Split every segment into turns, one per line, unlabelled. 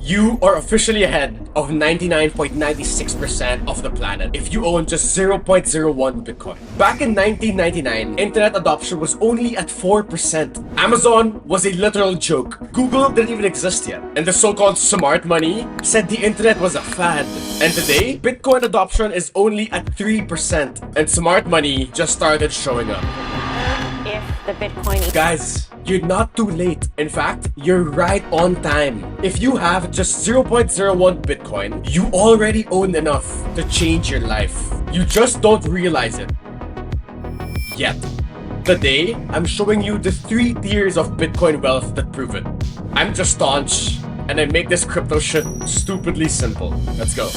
You are officially ahead of 99.96% of the planet if you own just 0.01 Bitcoin. Back in 1999, internet adoption was only at 4%. Amazon was a literal joke. Google didn't even exist yet. And the so-called smart money said the internet was a fad. And today, Bitcoin adoption is only at 3%. And smart money just started showing up.
If the Bitcoin...
Guys, you're not too late. In fact, you're right on time. If you have just 0.01 Bitcoin, you already own enough to change your life. You just don't realize it yet. Today, I'm showing you the 3 tiers of Bitcoin wealth that prove it. I'm just staunch, and I make this crypto shit stupidly simple. Let's go.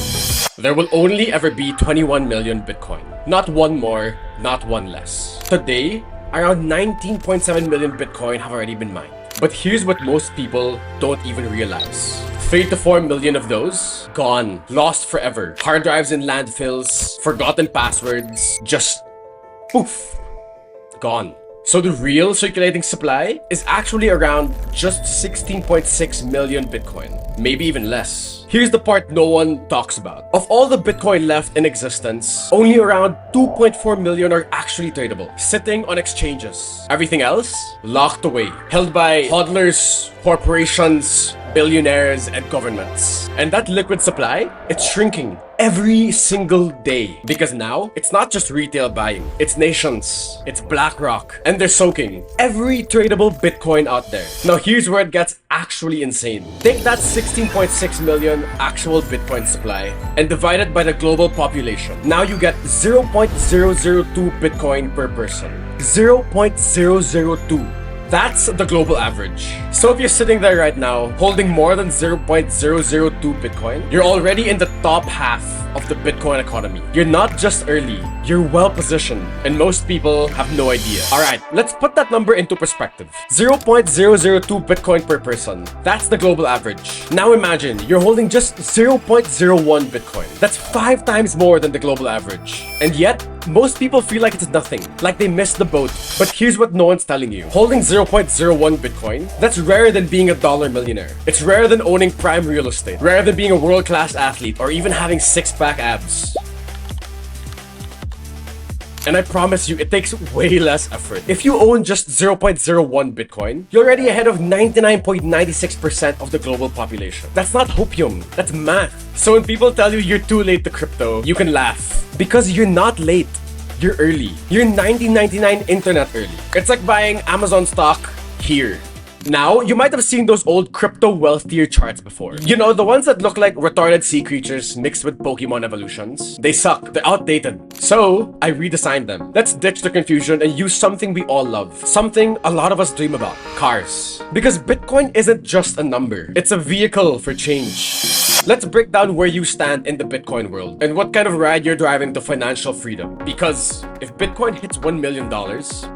There will only ever be 21 million Bitcoin. Not one more, not one less. Today, around 19.7 million Bitcoin have already been mined. But here's what most people don't even realize. 3 to 4 million of those, gone, lost forever. Hard drives in landfills, forgotten passwords, just poof, gone. So the real circulating supply is actually around just 16.6 million Bitcoin, maybe even less. Here's the part no one talks about. Of all the Bitcoin left in existence, only around 2.4 million are actually tradable, sitting on exchanges. Everything else, locked away, held by hodlers, corporations, billionaires, and governments. And that liquid supply, it's shrinking every single day. Because now, it's not just retail buying, it's nations, it's BlackRock, and they're soaking every tradable Bitcoin out there. Now here's where it gets actually insane. Take that 16.6 million actual Bitcoin supply and divide it by the global population. Now you get 0.002 Bitcoin per person. 0.002. That's the global average. So if you're sitting there right now, holding more than 0.002 Bitcoin, you're already in the top half of the Bitcoin economy. You're not just early, you're well positioned, and most people have no idea. Alright, let's put that number into perspective. 0.002 Bitcoin per person. That's the global average. Now imagine, you're holding just 0.01 Bitcoin. That's 5 times more than the global average. And yet, most people feel like it's nothing, like they missed the boat. But here's what no one's telling you. Holding 0.01 Bitcoin, that's rarer than being a dollar millionaire. It's rarer than owning prime real estate, rarer than being a world-class athlete, or even having 6-pack abs. And I promise you, it takes way less effort. If you own just 0.01 Bitcoin, you're already ahead of 99.96% of the global population. That's not hopium, that's math. So when people tell you you're too late to crypto, you can laugh. Because you're not late, you're early. You're 1999 internet early. It's like buying Amazon stock here. Now, you might have seen those old crypto wealth tier charts before. You know, the ones that look like retarded sea creatures mixed with Pokemon evolutions. They suck, they're outdated. So, I redesigned them. Let's ditch the confusion and use something we all love. Something a lot of us dream about. Cars. Because Bitcoin isn't just a number. It's a vehicle for change. Let's break down where you stand in the Bitcoin world and what kind of ride you're driving to financial freedom. Because if Bitcoin hits $1 million,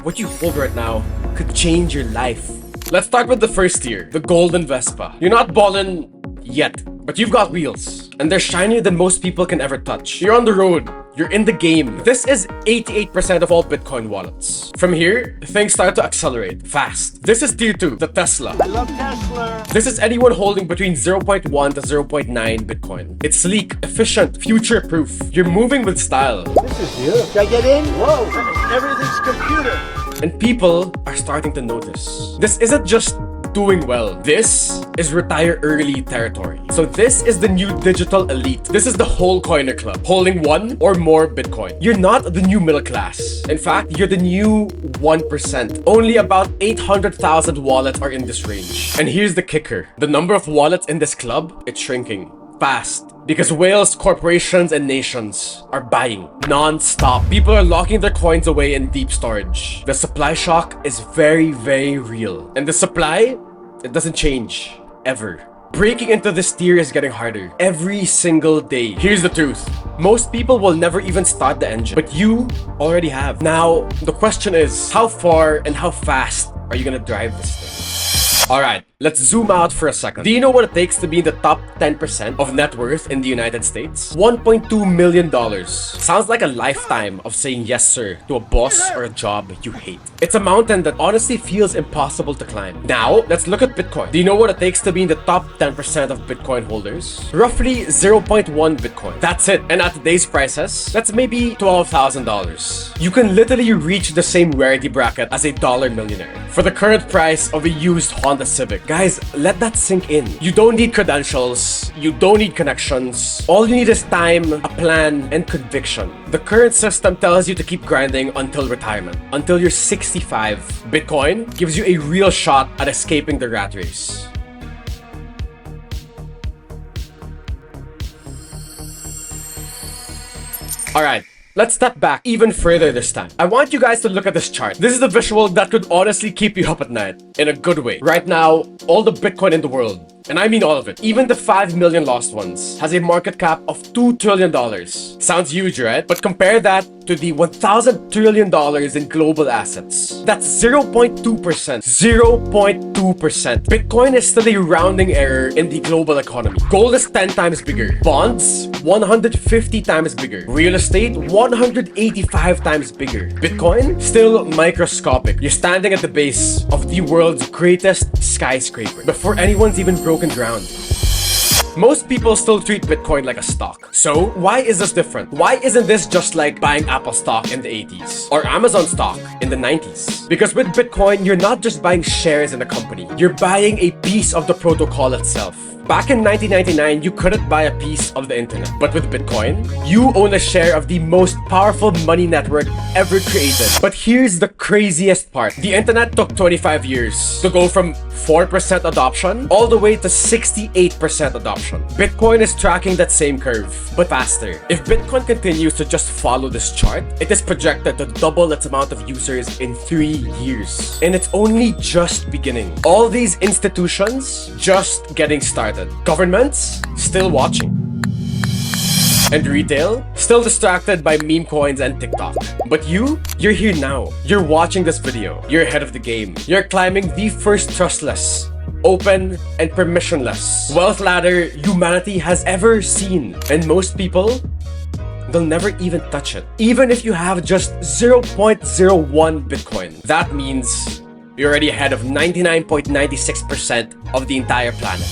what you hold right now could change your life. Let's start with the first tier, the Golden Vespa. You're not ballin' yet, but you've got wheels. And they're shinier than most people can ever touch. You're on the road. You're in the game. This is 88% of all Bitcoin wallets. From here, things start to accelerate fast. This is tier 2, the Tesla.
I love Tesla.
This is anyone holding between 0.1 to 0.9 Bitcoin. It's sleek, efficient, future-proof. You're moving with style.
This is you. Should I get in? Whoa, everything's computer.
And people are starting to notice. This isn't just doing well. This is retire early territory. So this is the new digital elite. This is the whole coiner club, holding 1 or more Bitcoin. You're not the new middle class. In fact, you're the new 1%. Only about 800,000 wallets are in this range. And here's the kicker. The number of wallets in this club, it's shrinking fast. Because whales, corporations, and nations are buying non-stop. People are locking their coins away in deep storage. The supply shock is very, very real. And the supply, it doesn't change, ever. Breaking into this tier is getting harder every single day. Here's the truth. Most people will never even start the engine, but you already have. Now, the question is, how far and how fast are you gonna drive this thing? Alright, let's zoom out for a second. Do you know what it takes to be in the top 10% of net worth in the United States? $1.2 million. Sounds like a lifetime of saying yes sir to a boss or a job you hate. It's a mountain that honestly feels impossible to climb. Now, let's look at Bitcoin. Do you know what it takes to be in the top 10% of Bitcoin holders? Roughly 0.1 Bitcoin. That's it. And at today's prices, that's maybe $12,000. You can literally reach the same rarity bracket as a dollar millionaire for the current price of a used Honda Civic. Guys, let that sink in. You don't need credentials. You don't need connections. All you need is time, a plan, and conviction. The current system tells you to keep grinding until retirement, until you're 65. Bitcoin gives you a real shot at escaping the rat race. Alright, let's step back even further this time. I want you guys to look at this chart. This is the visual that could honestly keep you up at night, in a good way. Right now, all the Bitcoin in the world, and I mean all of it, even the 5 million lost ones, has a market cap of $2 trillion. Sounds huge, right? But compare that to the $1,000 trillion in global assets. That's 0.2%. 0.2%. Bitcoin is still a rounding error in the global economy. Gold is 10 times bigger. Bonds, 150 times bigger. Real estate, 185 times bigger. Bitcoin, still microscopic. You're standing at the base of the world's greatest skyscraper before anyone's even broken ground. Most people still treat Bitcoin like a stock. So, why is this different? Why isn't this just like buying Apple stock in the 80s or Amazon stock in the 90s? Because with Bitcoin, you're not just buying shares in a company. You're buying a piece of the protocol itself. Back in 1999, you couldn't buy a piece of the internet. But with Bitcoin, you own a share of the most powerful money network ever created. But here's the craziest part. The internet took 25 years to go from 4% adoption all the way to 68% adoption. Bitcoin is tracking that same curve, but faster. If Bitcoin continues to just follow this chart, it is projected to double its amount of users in 3 years. And it's only just beginning. All these institutions just getting started. Governments still watching. And retail still distracted by meme coins and TikTok. But you're here now. You're watching this video. You're ahead of the game. You're climbing the first trustless, open, and permissionless wealth ladder humanity has ever seen. And most people, they'll never even touch it. Even if you have just 0.01 Bitcoin. That means you're already ahead of 99.96% of the entire planet.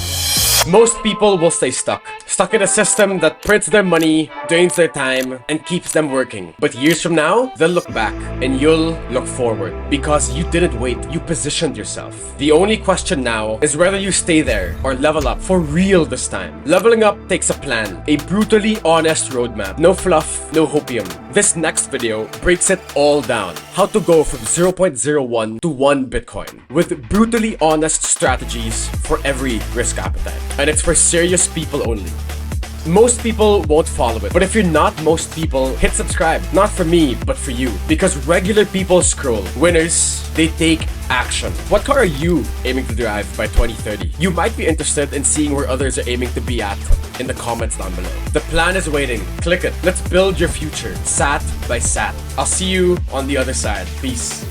Most people will stay stuck in a system that prints their money, drains their time, and keeps them working. But years from now, they'll look back and you'll look forward because you didn't wait, you positioned yourself. The only question now is whether you stay there or level up for real this time. Leveling up takes a plan, a brutally honest roadmap. No fluff, no hopium. This next video breaks it all down. How to go from 0.01 to 1 Bitcoin with brutally honest strategies for every risk appetite. And it's for serious people only. Most people won't follow it, but if you're not most people, hit subscribe. Not for me, but for you. Because regular people scroll. Winners, they take action. What car are you aiming to drive by 2030? You might be interested in seeing where others are aiming to be at in the comments down below. The plan is waiting. Click it. Let's build your future, sat by sat. I'll see you on the other side. Peace.